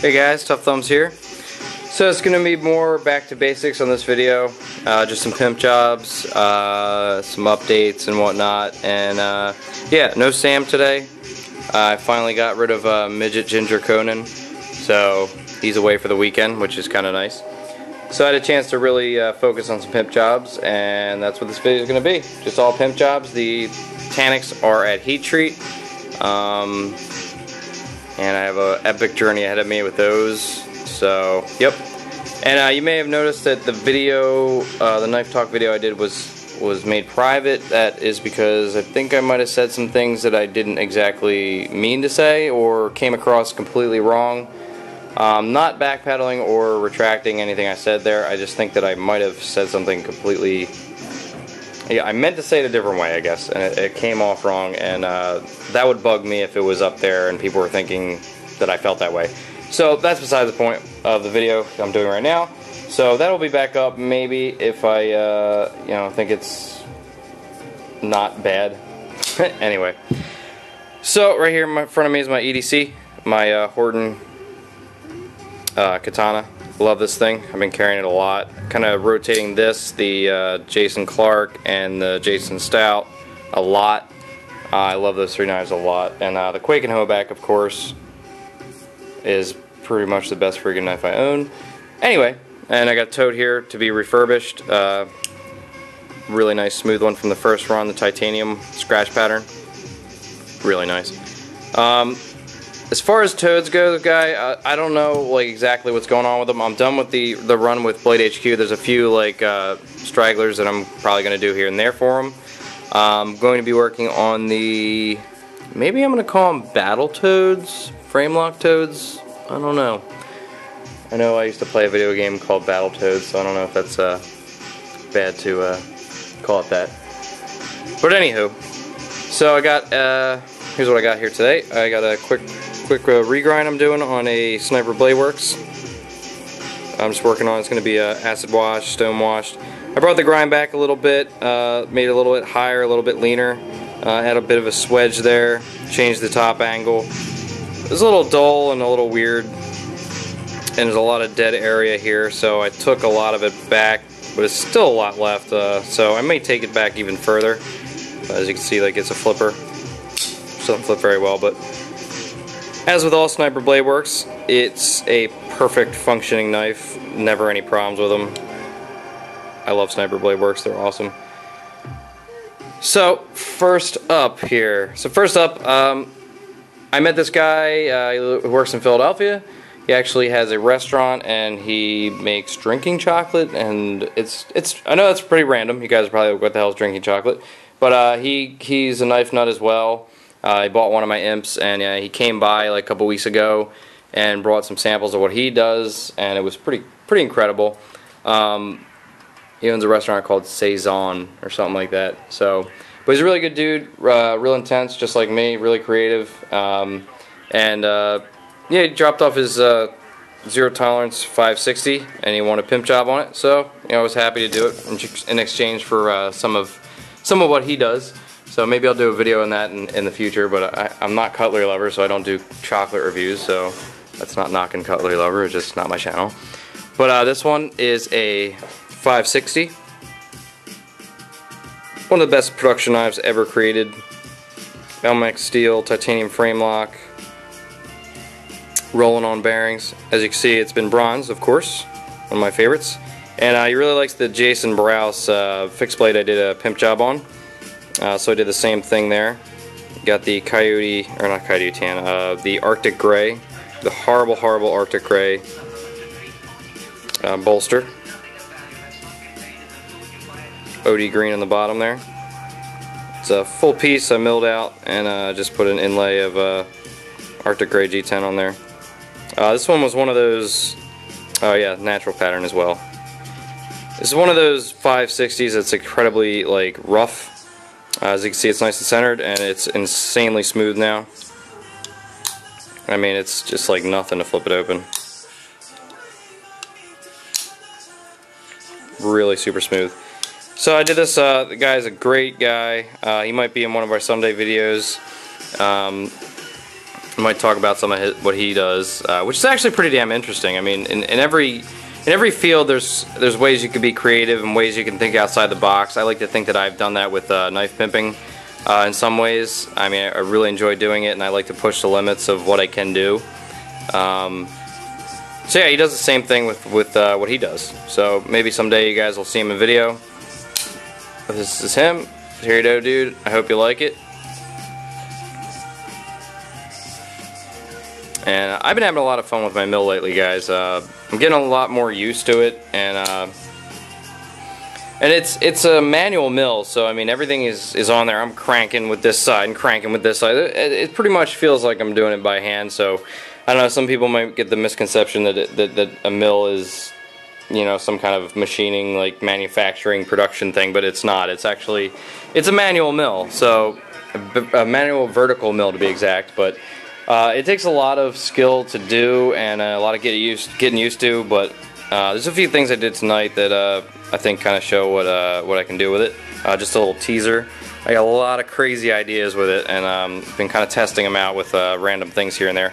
Hey guys, Tough Thumbs here. So it's going to be more back to basics on this video, just some pimp jobs, some updates and whatnot, and yeah, no Sam today. I finally got rid of Midget Ginger Conan, so he's away for the weekend, which is kind of nice. So I had a chance to really focus on some pimp jobs, and that's what this video is going to be. Just all pimp jobs. The Taniks are at Heat Treat. And I have an epic journey ahead of me with those. So, yep. And you may have noticed that the video, the knife talk video I did was made private. That is because I think I might have said some things that I didn't exactly mean to say or came across completely wrong. Not backpedaling or retracting anything I said there. I just think that I might have said something completely... Yeah, I meant to say it a different way, I guess, and it came off wrong, and that would bug me if it was up there and people were thinking that I felt that way. So that's beside the point of the video I'm doing right now. So that'll be back up maybe if I, you know, think it's not bad. Anyway, so right here in front of me is my EDC, my Horton Katana. Love this thing. I've been carrying it a lot. Kind of rotating this, the Jason Clark and the Jason Stout a lot. I love those three knives a lot. And the Kwaiken Hoback, of course, is pretty much the best friggin' knife I own. Anyway, and I got towed here to be refurbished. Really nice smooth one from the first run, the titanium scratch pattern. Really nice. As far as toads go, guy, I don't know like exactly what's going on with them. I'm done with the run with Blade HQ. There's a few like stragglers that I'm probably going to do here and there for them. I'm going to be working on the, maybe I'm going to call them battle toads, frame lock toads. I don't know. I know I used to play a video game called Battle Toads, so I don't know if that's bad to call it that. But anywho, so I got here's what I got here today. I got a quick regrind I'm doing on a Sniper Blade Works. I'm just working on, it's going to be acid wash, stone washed. I brought the grind back a little bit, made it a little bit higher, a little bit leaner, had a bit of a swedge there, changed the top angle. It was a little dull and a little weird, and there's a lot of dead area here, so I took a lot of it back, but it's still a lot left, so I may take it back even further. As you can see, like, it's a flipper. Doesn't flip very well, but as with all Sniper Blade Works, it's a perfect functioning knife. Never any problems with them. I love Sniper Blade Works, they're awesome. So, first up here. I met this guy who works in Philadelphia. He actually has a restaurant and he makes drinking chocolate, and I know that's pretty random. You guys are probably like, what the hell is drinking chocolate? But he's a knife nut as well. He bought one of my imps, and he came by like a couple weeks ago and brought some samples of what he does, and it was pretty incredible. He owns a restaurant called Saison or something like that. So, but he's a really good dude, real intense, just like me, really creative, and yeah, he dropped off his Zero Tolerance 560, and he wanted a pimp job on it. So, I was happy to do it in exchange for some of what he does. So maybe I'll do a video on that in the future, but I'm not Cutlery Lover, so I don't do chocolate reviews, so that's not knocking Cutlery Lover, it's just not my channel. But this one is a 560. One of the best production knives ever created. Elmex steel, titanium frame lock, rolling on bearings. As you can see, it's been bronze, of course, one of my favorites. And he really likes the Jason Browse fixed blade I did a pimp job on. So I did the same thing there. Got the Coyote, or not Coyote tan, the Arctic Gray, the horrible Arctic Gray bolster. OD green on the bottom there. It's a full piece I milled out and just put an inlay of Arctic Gray G10 on there. This one was one of those, oh yeah, natural pattern as well. This is one of those 560s that's incredibly like rough. As you can see, it's nice and centered, and it's insanely smooth now. I mean, it's just like nothing to flip it open. Really super smooth. So I did this, the guy's a great guy. He might be in one of our Sunday videos. I might talk about some of what he does, which is actually pretty damn interesting. I mean, in every field, there's ways you can be creative and ways you can think outside the box. I like to think that I've done that with knife pimping in some ways. I mean, I really enjoy doing it, and I like to push the limits of what I can do. So yeah, he does the same thing with what he does. So maybe someday you guys will see him in video. This is him. Here you go, dude. I hope you like it. And I've been having a lot of fun with my mill lately, guys. I'm getting a lot more used to it, and it's a manual mill, so I mean everything is on there. I'm cranking with this side and cranking with this side. It pretty much feels like I'm doing it by hand. So I don't know. Some people might get the misconception that a mill is, you know, some kind of machining, like manufacturing production thing, but it's not. It's actually a manual mill. So a manual vertical mill to be exact, but. It takes a lot of skill to do and a lot of getting used to, but there's a few things I did tonight that I think kind of show what I can do with it. Just a little teaser. I got a lot of crazy ideas with it, and been kind of testing them out with random things here and there.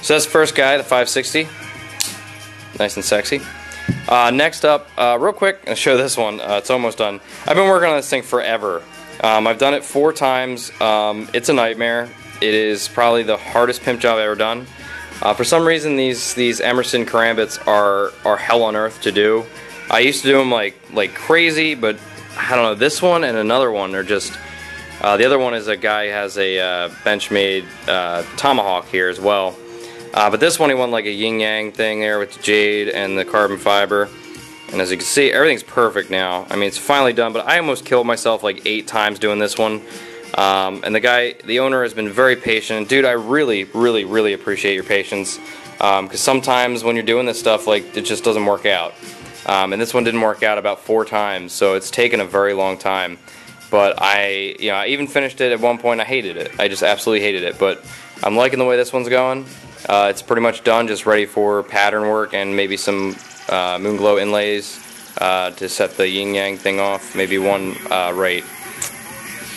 So that's the first guy, the 560. Nice and sexy. Next up, real quick, I'll show this one. It's almost done. I've been working on this thing forever. I've done it 4 times. It's a nightmare. It is probably the hardest pimp job I've ever done. For some reason, these Emerson karambits are hell on earth to do. I used to do them like crazy, but I don't know. This one and another one are just. The other one is a guy who has a Benchmade tomahawk here as well. But this one he won like a yin yang thing there with the jade and the carbon fiber. And as you can see, everything's perfect now. I mean, it's finally done, but I almost killed myself like 8 times doing this one. And the owner has been very patient. Dude, I really, really, really appreciate your patience. Because sometimes when you're doing this stuff, like, it just doesn't work out. And this one didn't work out about 4 times, so it's taken a very long time. But I even finished it at one point. I hated it. I just absolutely hated it. But I'm liking the way this one's going. It's pretty much done, just ready for pattern work and maybe some Moonglow inlays to set the yin yang thing off. Maybe one right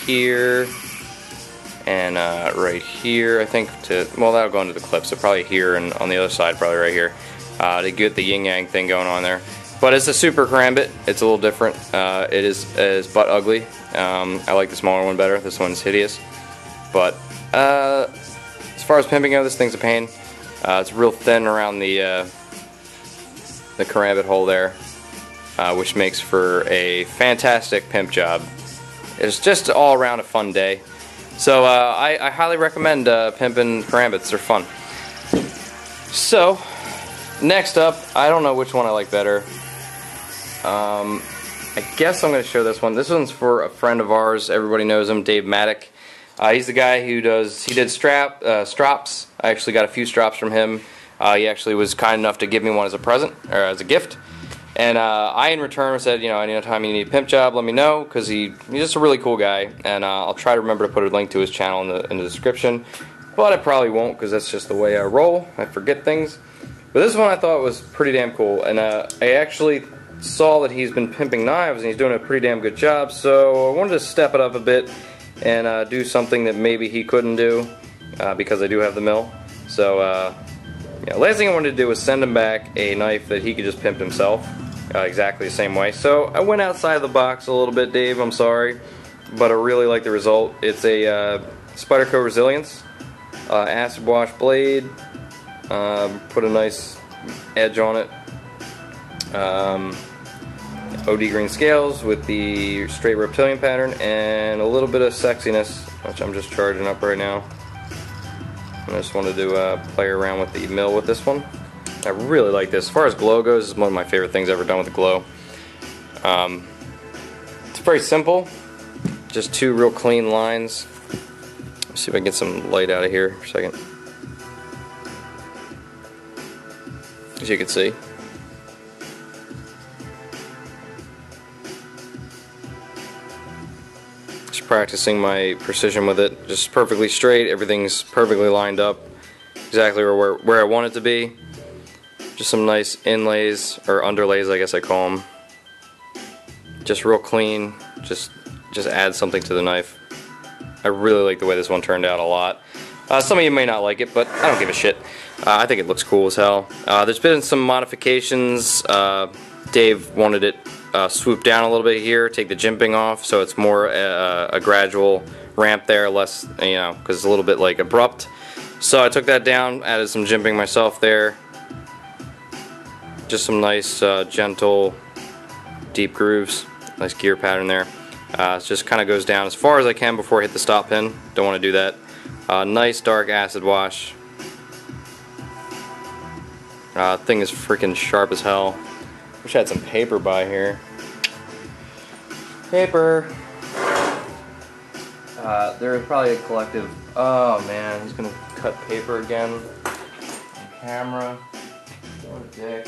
here and right here, I think, well, that'll go into the clip, so probably here and on the other side, probably right here, to get the yin yang thing going on there. But it's a super karambit. It's a little different. It is butt ugly. I like the smaller one better. This one's hideous. But as far as pimping goes, this thing's a pain. It's real thin around the karambit hole there, which makes for a fantastic pimp job. It's just all around a fun day. So I highly recommend pimping karambits. They're fun. So next up, I don't know which one I like better. I guess I'm going to show this one. This one's for a friend of ours. Everybody knows him, Dave Maddock. He's the guy who did strops. I actually got a few strops from him. He actually was kind enough to give me one as a present, or as a gift. And I, in return, said, you know, anytime you need a pimp job, let me know, because he's just a really cool guy. And I'll try to remember to put a link to his channel in the description. But I probably won't, because that's just the way I roll. I forget things. But this one I thought was pretty damn cool. And I actually saw that he's been pimping knives, and he's doing a pretty damn good job. So I wanted to step it up a bit and do something that maybe he couldn't do, because I do have the mill. So yeah, last thing I wanted to do was send him back a knife that he could just pimp himself, exactly the same way. So I went outside of the box a little bit, Dave, I'm sorry, but I really like the result. It's a Spyderco Resilience acid wash blade. Put a nice edge on it. OD green scales with the straight reptilian pattern and a little bit of sexiness, which I'm just charging up right now. I just wanted to play around with the mill with this one. I really like this. As far as glow goes, it's one of my favorite things I've ever done with the glow. It's very simple. Just 2 real clean lines. Let's see if I can get some light out of here for a second. As you can see. Just practicing my precision with it. Just perfectly straight. Everything's perfectly lined up. Exactly where I want it to be. Just some nice inlays, or underlays I guess I call them. Just real clean. Just add something to the knife. I really like the way this one turned out a lot. Some of you may not like it, but I don't give a shit. I think it looks cool as hell. There's been some modifications. Dave wanted it swoop down a little bit here, take the jimping off, so it's more a gradual ramp there, less, you know, because it's a little bit like abrupt. So I took that down, added some jimping myself there. Just some nice, gentle, deep grooves. Nice gear pattern there. It just kind of goes down as far as I can before I hit the stop pin. Don't want to do that. Nice dark acid wash. Thing is freaking sharp as hell. Wish I had some paper by here. Paper. There's probably a collective. Oh man, he's gonna cut paper again. On camera. What a dick.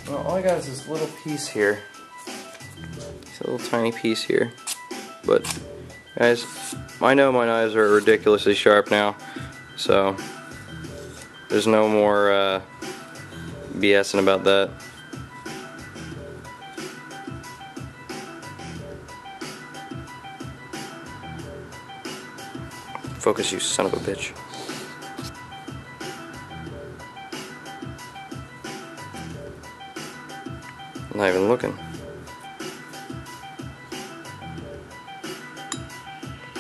Well, all I got is this little piece here. It's a little tiny piece here. But, guys, I know my knives are ridiculously sharp now. So, there's no more BSing about that. Focus, you son of a bitch. Not even looking.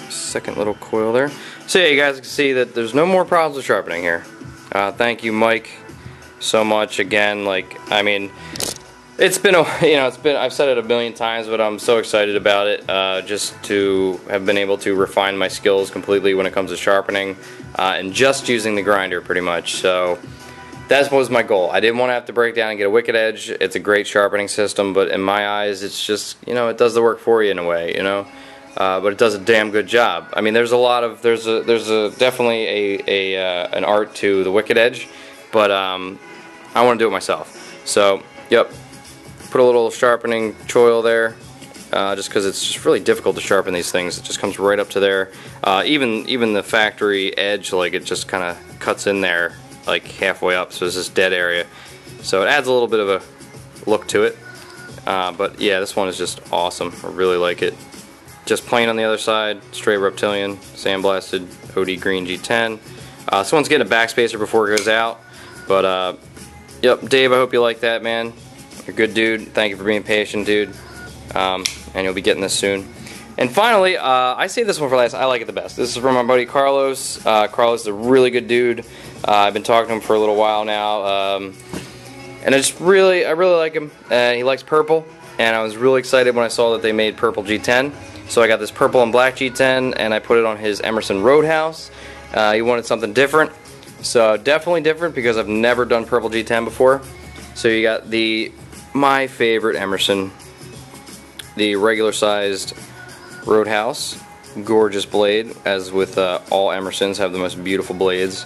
Second little coil there. So yeah, you guys can see that there's no more problems with sharpening here. Thank you, Mike, so much again. Like, I mean, it's been I've said it a million times, but I'm so excited about it. Just to have been able to refine my skills completely when it comes to sharpening, and just using the grinder pretty much. So that was my goal. I didn't want to have to break down and get a wicked edge. It's a great sharpening system, but in my eyes, it's just, you know, it does the work for you in a way, you know. But it does a damn good job. I mean, there's definitely an art to the wicked edge, but I want to do it myself. So, yep, put a little sharpening choil there, just because it's just really difficult to sharpen these things. It just comes right up to there. Even the factory edge, like, it just kind of cuts in there, like halfway up, so there's this dead area. So it adds a little bit of a look to it. But yeah, this one is just awesome. I really like it. Just plain on the other side, straight reptilian, sandblasted OD green G10. This one's getting a backspacer before it goes out. But yep, Dave, I hope you like that, man. You're a good dude. Thank you for being patient, dude. And you'll be getting this soon. And finally, I saved this one for last. I like it the best. This is from my buddy Carlos. Carlos is a really good dude. I've been talking to him for a little while now, and I really like him. He likes purple, and I was really excited when I saw that they made purple G10. So I got this purple and black G10, and I put it on his Emerson Roadhouse. He wanted something different, so definitely different because I've never done purple G10 before. So you got my favorite Emerson, the regular sized Roadhouse, gorgeous blade, as with all Emersons have the most beautiful blades.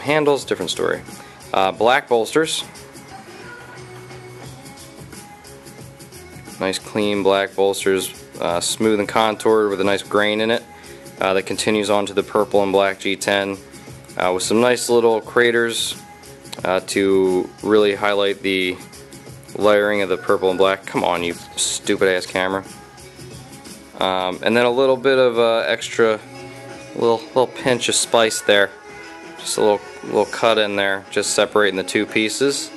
Handles, different story. Black bolsters. Nice clean black bolsters, smooth and contoured with a nice grain in it. That continues on to the purple and black G10 with some nice little craters to really highlight the layering of the purple and black. Come on, you stupid ass camera. And then a little bit of extra, little pinch of spice there. Just a little cut in there, just separating the two pieces.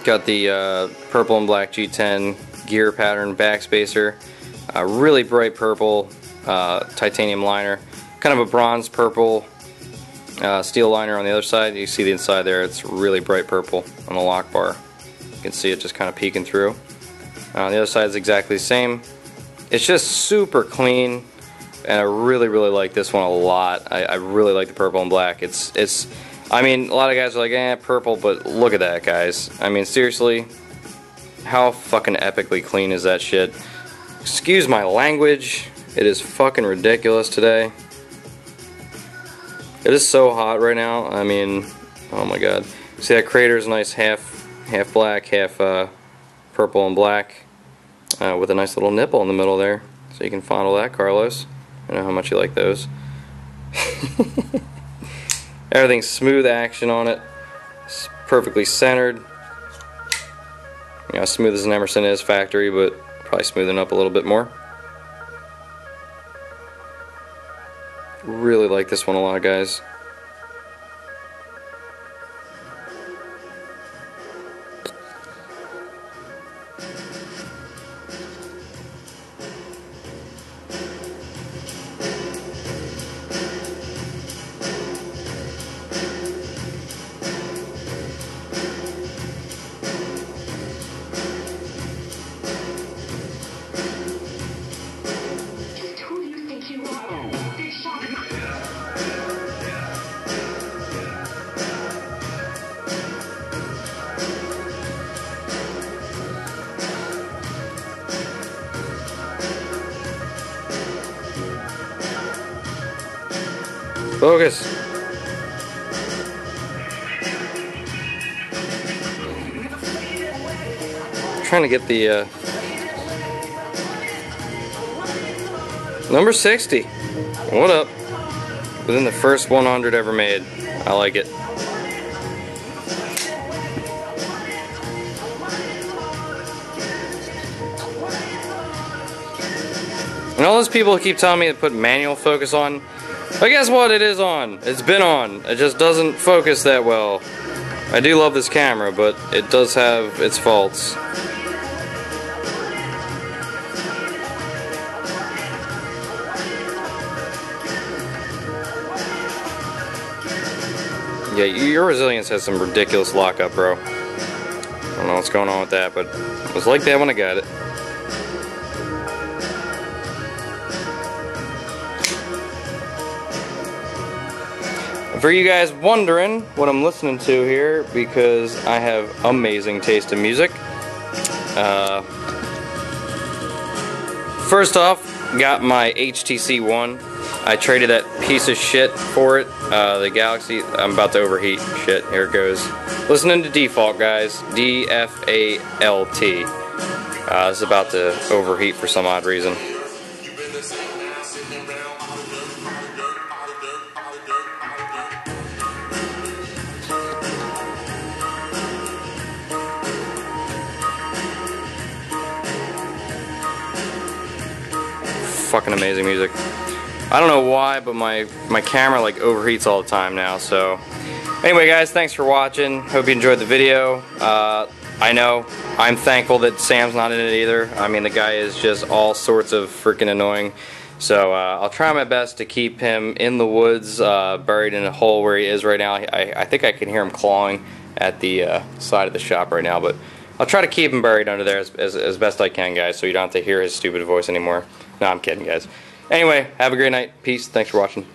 Got the purple and black G10 gear pattern backspacer. Really bright purple titanium liner. Kind of a bronze purple steel liner on the other side. You see the inside there, it's really bright purple on the lock bar. You can see it just kind of peeking through. The other side is exactly the same. It's just super clean. And I really like this one a lot. I really like the purple and black. I mean, a lot of guys are like, purple, but look at that, guys. I mean, seriously, how fucking epically clean is that shit? Excuse my language. It is fucking ridiculous today. It is so hot right now. I mean, oh my god. See that crater's nice, half black, half purple and black, with a nice little nipple in the middle there. So you can fondle that, Carlos. I know how much you like those. Everything's smooth action on it. It's perfectly centered. You know, as smooth as an Emerson is factory, but probably smoothing up a little bit more. really like this one a lot, guys. Focus. I'm trying to get the number 60. What up? Within the first 100 ever made. I like it. And all those people keep telling me to put manual focus on. But guess what? It is on. It's been on. It just doesn't focus that well. I do love this camera, but it does have its faults. Yeah, your Resilience has some ridiculous lockup, bro. I don't know what's going on with that, but it was like that when I got it. For you guys wondering what I'm listening to here, because I have amazing taste in music. First off, got my HTC One. I traded that piece of shit for it. The Galaxy. I'm about to overheat. Shit, here it goes. Listening to Default, guys. D-F-A-L-T. It's about to overheat for some odd reason. Fucking amazing music. I don't know why, but my camera like overheats all the time now. So anyway, guys, thanks for watching. Hope you enjoyed the video. I know I'm thankful that Sam's not in it either. I mean, the guy is just all sorts of freaking annoying. So I'll try my best to keep him in the woods, buried in a hole where he is right now. I think I can hear him clawing at the side of the shop right now, but I'll try to keep him buried under there as best I can, guys, so you don't have to hear his stupid voice anymore. No, I'm kidding, guys. Anyway, have a great night. Peace. Thanks for watching.